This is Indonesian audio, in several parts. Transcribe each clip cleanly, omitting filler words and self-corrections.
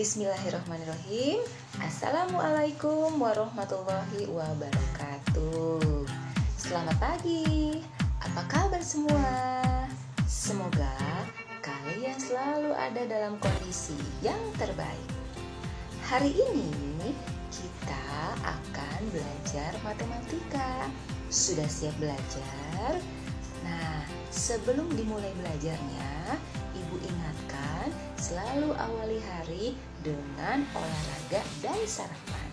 Bismillahirrahmanirrahim. Assalamualaikum warahmatullahi wabarakatuh. Selamat pagi. Apa kabar semua? Semoga kalian selalu ada dalam kondisi yang terbaik. Hari ini kita akan belajar matematika. Sudah siap belajar? Nah, sebelum dimulai belajarnya, Ibu ingatkan selalu awali hari dengan olahraga dan sarapan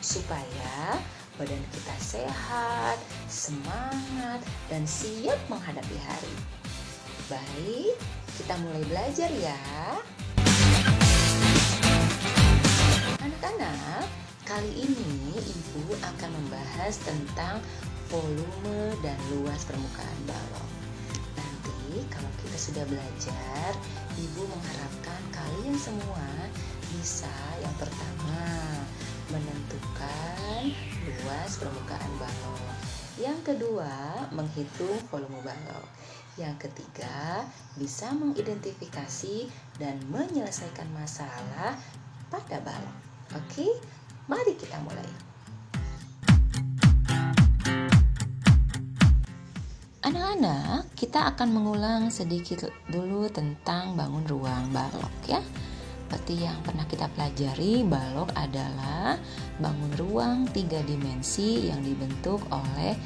supaya badan kita sehat, semangat, dan siap menghadapi hari. Baik, kita mulai belajar ya. Anak-anak, kali ini Ibu akan membahas tentang volume dan luas permukaan balok. Nanti kalau kita sudah belajar, Ibu mengharapkan kalian semua bisa yang pertama menentukan luas permukaan balok, yang kedua menghitung volume balok, yang ketiga bisa mengidentifikasi dan menyelesaikan masalah pada balok. Oke, mari kita mulai. Anak-anak, kita akan mengulang sedikit dulu tentang bangun ruang balok ya. Seperti yang pernah kita pelajari, balok adalah bangun ruang 3 dimensi yang dibentuk oleh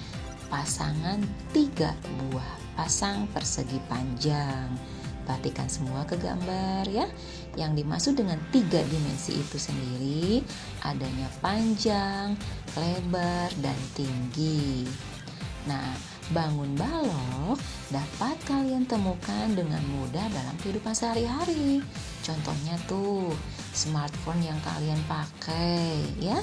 pasangan 3 buah pasang persegi panjang. Perhatikan semua ke gambar ya. Yang dimaksud dengan 3 dimensi itu sendiri adanya panjang, lebar, dan tinggi. Nah, bangun balok dapat kalian temukan dengan mudah dalam kehidupan sehari-hari. Contohnya tuh smartphone yang kalian pakai ya.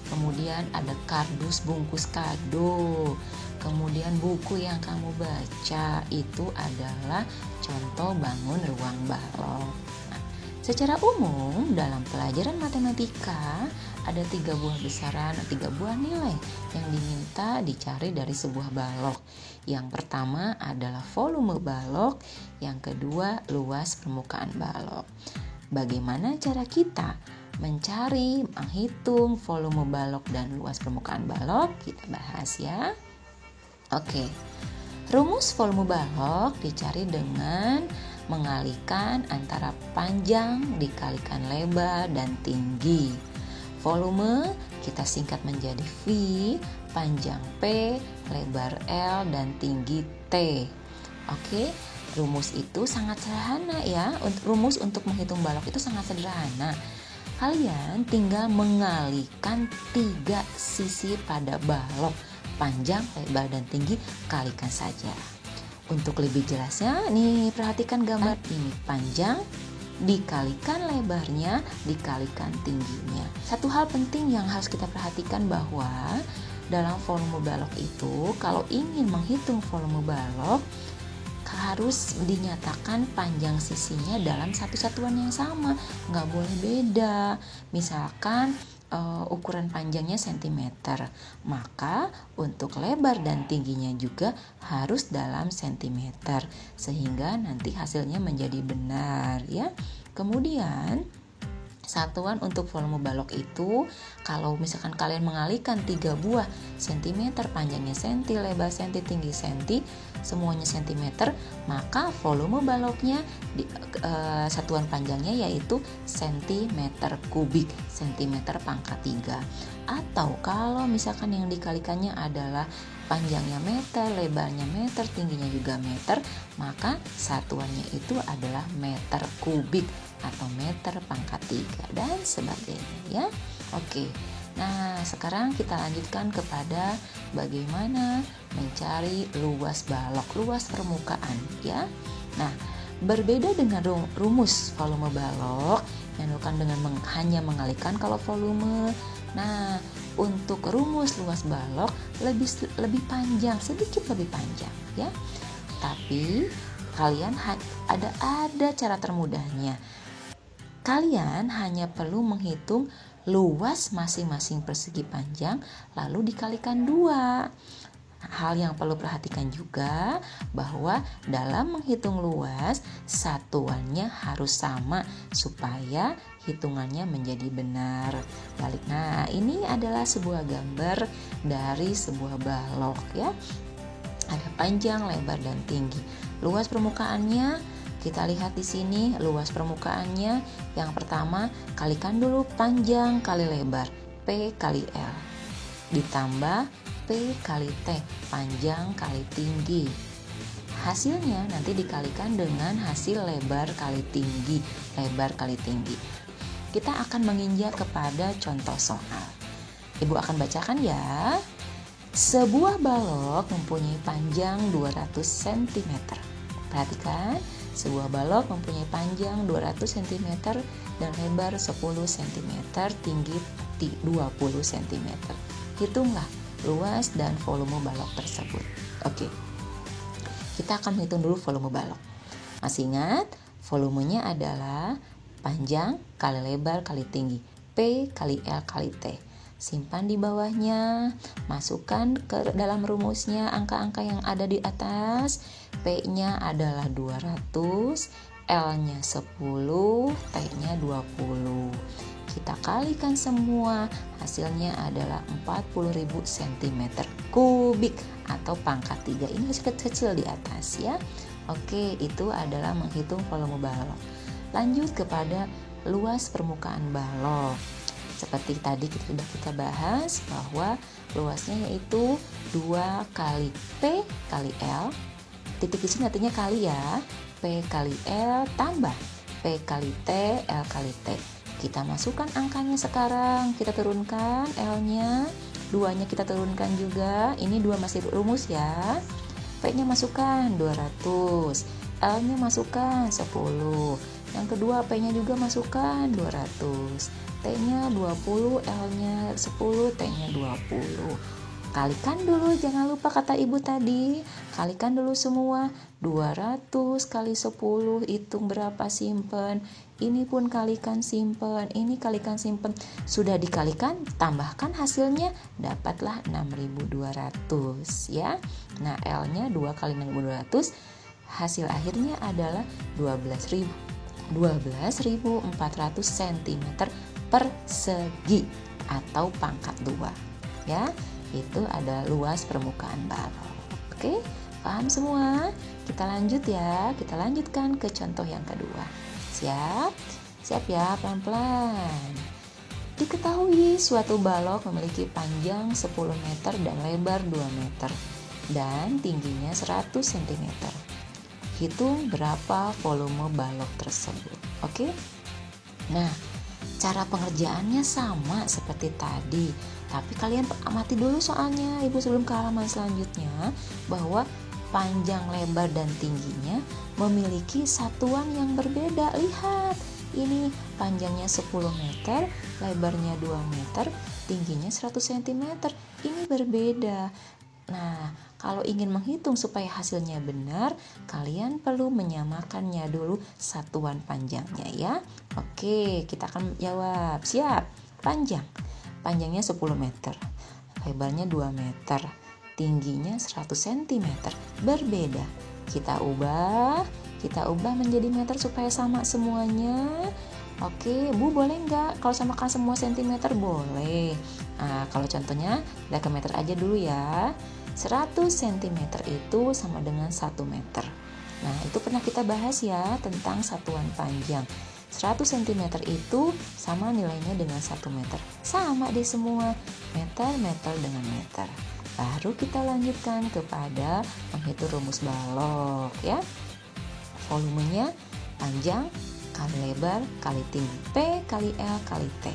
Kemudian ada kardus bungkus kado. Kemudian buku yang kamu baca, itu adalah contoh bangun ruang balok. Nah, secara umum dalam pelajaran matematika ada 3 buah besaran, 3 buah nilai yang diminta dicari dari sebuah balok. Yang pertama adalah volume balok, yang kedua luas permukaan balok. Bagaimana cara kita mencari, menghitung volume balok dan luas permukaan balok? Kita bahas ya. Oke, rumus volume balok dicari dengan mengalihkan antara panjang dikalikan lebar dan tinggi. Volume kita singkat menjadi V, panjang P, lebar L, dan tinggi T. Oke, rumus itu sangat sederhana ya. Rumus untuk menghitung balok itu sangat sederhana. Kalian tinggal mengalihkan 3 sisi pada balok, panjang, lebar, dan tinggi, kalikan saja. Untuk lebih jelasnya, nih perhatikan gambar ini, panjang dikalikan lebarnya, dikalikan tingginya. Satu hal penting yang harus kita perhatikan bahwa dalam volume balok itu, kalau ingin menghitung volume balok, harus dinyatakan panjang sisinya dalam satu satuan yang sama, nggak boleh beda. Misalkan ukuran panjangnya cm, maka untuk lebar dan tingginya juga harus dalam cm, sehingga nanti hasilnya menjadi benar ya. Kemudian satuan untuk volume balok itu, kalau misalkan kalian mengalihkan 3 buah cm, panjangnya cm, lebar cm, tinggi cm, semuanya cm, maka volume baloknya satuan panjangnya yaitu cm kubik, cm pangkat 3. Atau kalau misalkan yang dikalikannya adalah panjangnya meter, lebarnya meter, tingginya juga meter, maka satuannya itu adalah meter kubik atau meter pangkat 3 dan sebagainya ya. Oke. Nah, sekarang kita lanjutkan kepada bagaimana mencari luas balok, luas permukaan ya. Nah, berbeda dengan rumus volume balok yang dilakukan dengan hanya mengalihkan kalau volume. Nah, untuk rumus luas balok lebih panjang, sedikit lebih panjang ya. Tapi kalian ada cara termudahnya. Kalian hanya perlu menghitung luas masing-masing persegi panjang lalu dikalikan 2. Hal yang perlu perhatikan juga bahwa dalam menghitung luas, satuannya harus sama supaya hitungannya menjadi benar. Nah, ini adalah sebuah gambar dari sebuah balok ya. Ada panjang, lebar, dan tinggi. Luas permukaannya kita lihat di sini, luas permukaannya yang pertama kalikan dulu panjang kali lebar, P kali L. Ditambah P kali T, panjang kali tinggi. Hasilnya nanti dikalikan dengan hasil lebar kali tinggi, lebar kali tinggi. Kita akan menginjak kepada contoh soal. Ibu akan bacakan ya. Sebuah balok mempunyai panjang 200 cm. Perhatikan, sebuah balok mempunyai panjang 200 cm dan lebar 10 cm, tinggi 20 cm. Hitunglah luas dan volume balok tersebut. Oke. Kita akan hitung dulu volume balok. Masih ingat? Volumenya adalah panjang kali lebar kali tinggi, P kali L kali T. Simpan di bawahnya, masukkan ke dalam rumusnya angka-angka yang ada di atas. P-nya adalah 200, L-nya 10, T-nya 20. Kita kalikan semua, hasilnya adalah 40.000 cm kubik atau pangkat 3. Ini kecil-kecil di atas ya. Oke, itu adalah menghitung volume balok. Lanjut kepada luas permukaan balok. Seperti tadi sudah kita bahas bahwa luasnya yaitu 2 kali P kali L. Titik di sini artinya kali ya. P kali L tambah P kali T, L kali T. Kita masukkan angkanya sekarang. Kita turunkan L-nya. 2-nya kita turunkan juga. Ini 2 masih rumus ya. P-nya masukkan 200. L-nya masukkan 10. Yang kedua P-nya juga masukkan 200. T-nya 20, L-nya 10, T-nya 20. Kalikan dulu, jangan lupa kata ibu tadi. Kalikan dulu semua. 200 kali 10, hitung berapa, simpen. Ini pun kalikan, simpen. Ini kalikan, simpen. Sudah dikalikan, tambahkan hasilnya, dapatlah 6.200 ya. Nah, L-nya 2 kali 6.200, hasil akhirnya adalah 12.400 cm persegi atau pangkat 2 ya. Itu ada luas permukaan balok. Oke, paham semua? Kita lanjut ya. Kita lanjutkan ke contoh yang kedua. Siap? Siap ya, pelan-pelan. Diketahui suatu balok memiliki panjang 10 meter dan lebar 2 meter dan tingginya 100 cm. Hitung berapa volume balok tersebut. Oke? Nah, cara pengerjaannya sama seperti tadi, tapi kalian amati dulu soalnya ibu sebelum ke halaman selanjutnya, bahwa panjang, lebar, dan tingginya memiliki satuan yang berbeda. Lihat, ini panjangnya 10 meter, lebarnya 2 meter, tingginya 100 cm. Ini berbeda. Nah, kalau ingin menghitung supaya hasilnya benar, kalian perlu menyamakannya dulu satuan panjangnya ya. Oke, kita akan jawab. Siap. Panjangnya 10 meter, lebarnya 2 meter, tingginya 100 cm. Berbeda. Kita ubah menjadi meter supaya sama semuanya. Oke, Bu, boleh nggak kalau samakan semua sentimeter? Boleh. Nah, kalau contohnya kita ke meter aja dulu ya. 100 cm itu sama dengan 1 meter. Nah, itu pernah kita bahas ya tentang satuan panjang. 100 cm itu sama nilainya dengan 1 meter. Sama deh semua, meter dengan meter. Baru kita lanjutkan kepada menghitung rumus balok ya. Volumenya panjang kali lebar kali tinggi, P kali L kali T.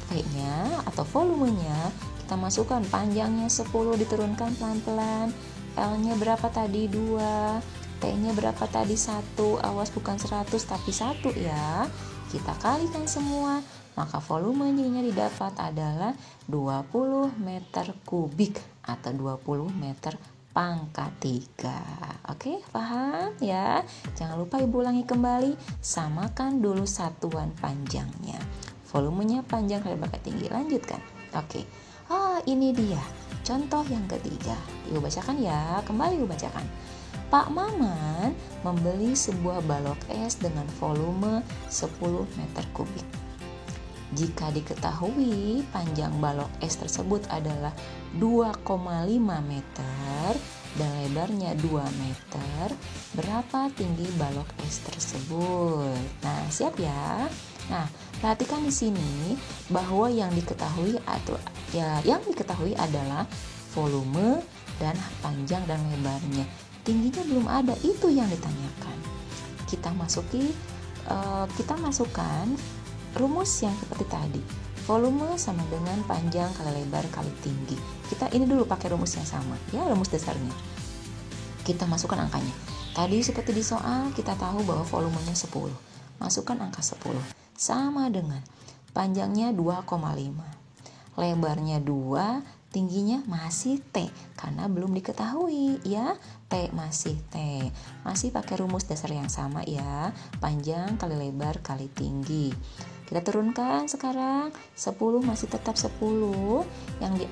P-nya atau volumenya kita masukkan, panjangnya 10 diturunkan pelan-pelan. L-nya berapa tadi? 2. T-nya berapa tadi? 1. Awas bukan 100 tapi 1 ya. Kita kalikan semua, maka volumenya didapat adalah 20 meter kubik atau 20 meter pangkat 3. Oke, paham ya? Jangan lupa ibu ulangi kembali, samakan dulu satuan panjangnya. Volumenya panjang, lebar, tinggi. Lanjutkan. Oke. Ini dia. Contoh yang ketiga, Ibu bacakan ya, kembali Ibu bacakan. Pak Maman membeli sebuah balok es dengan volume 10 meter kubik. Jika diketahui panjang balok es tersebut adalah 2,5 meter dan lebarnya 2 meter, berapa tinggi balok es tersebut? Nah, siap ya. Nah, perhatikan di sini bahwa yang diketahui adalah volume dan panjang dan lebarnya. Tingginya belum ada, itu yang ditanyakan. Kita masukkan rumus yang seperti tadi. Volume sama dengan panjang kali lebar kali tinggi. Kita ini dulu pakai rumus yang sama, ya, rumus dasarnya. Kita masukkan angkanya. Tadi seperti di soal kita tahu bahwa volumenya 10. Masukkan angka 10. Sama dengan panjangnya 2,5. Lebarnya 2, tingginya masih T karena belum diketahui, ya. T masih T. Masih pakai rumus dasar yang sama, ya. Panjang kali lebar kali tinggi. Kita turunkan sekarang, 10 masih tetap 10.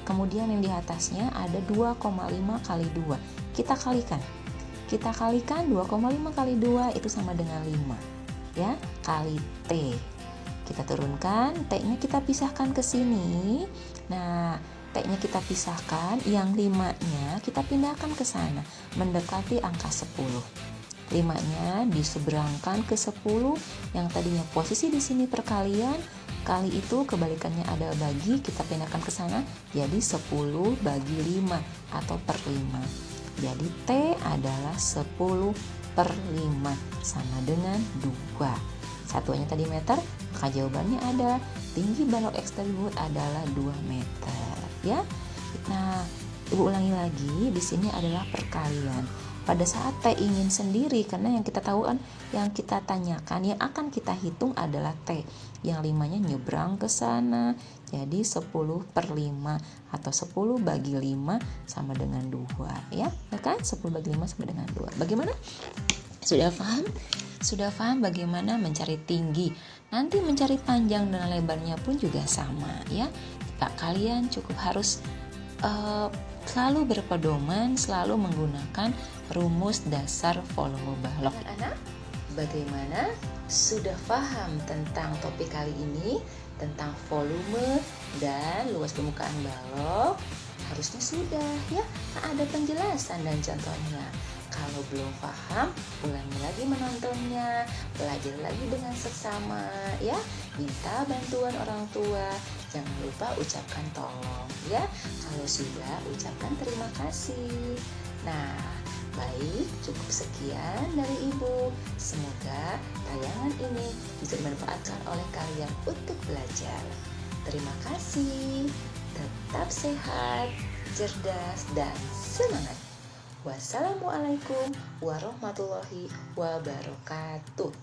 Kemudian yang di atasnya ada 2,5 kali 2. Kita kalikan 2,5 kali 2 itu sama dengan 5, ya, kali T. Kita turunkan, T-nya kita pisahkan ke sini. Nah, T-nya kita pisahkan, yang 5-nya kita pindahkan ke sana, mendekati angka 10. 5-nya diseberangkan ke 10, yang tadinya posisi di sini perkalian, kali itu kebalikannya ada bagi, kita pindahkan ke sana, jadi 10 bagi 5 atau per 5. Jadi T adalah 10 per 5 sama dengan 2. Satuannya tadi meter, maka jawabannya ada tinggi balok X tersebut adalah 2 meter, ya. Nah, Ibu ulangi lagi, di sini adalah perkalian. Pada saat T ingin sendiri, karena yang kita tahu kan, yang kita tanyakan, yang akan kita hitung adalah T. Yang 5-nya nyebrang ke sana, jadi 10 per 5 atau 10 bagi 5 sama dengan 2, ya kan? 10 bagi 5 sama dengan 2. Bagaimana? Sudah paham? Sudah paham bagaimana mencari tinggi? Nanti mencari panjang dan lebarnya pun juga sama, ya. Kalian cukup harus selalu berpedoman, selalu menggunakan rumus dasar volume balok. Anak-anak, bagaimana? Sudah paham tentang topik kali ini, tentang volume dan luas permukaan balok? Harusnya sudah, ya. Ada penjelasan dan contohnya. Kalau belum paham, ulangi lagi menontonnya, belajar lagi dengan seksama, ya. Minta bantuan orang tua, jangan lupa ucapkan tolong, ya. Kalau sudah, ucapkan terima kasih. Nah, baik, cukup sekian dari Ibu. Semoga tayangan ini bisa dimanfaatkan oleh kalian untuk belajar. Terima kasih, tetap sehat, cerdas, dan semangat. Wassalamualaikum warahmatullahi wabarakatuh.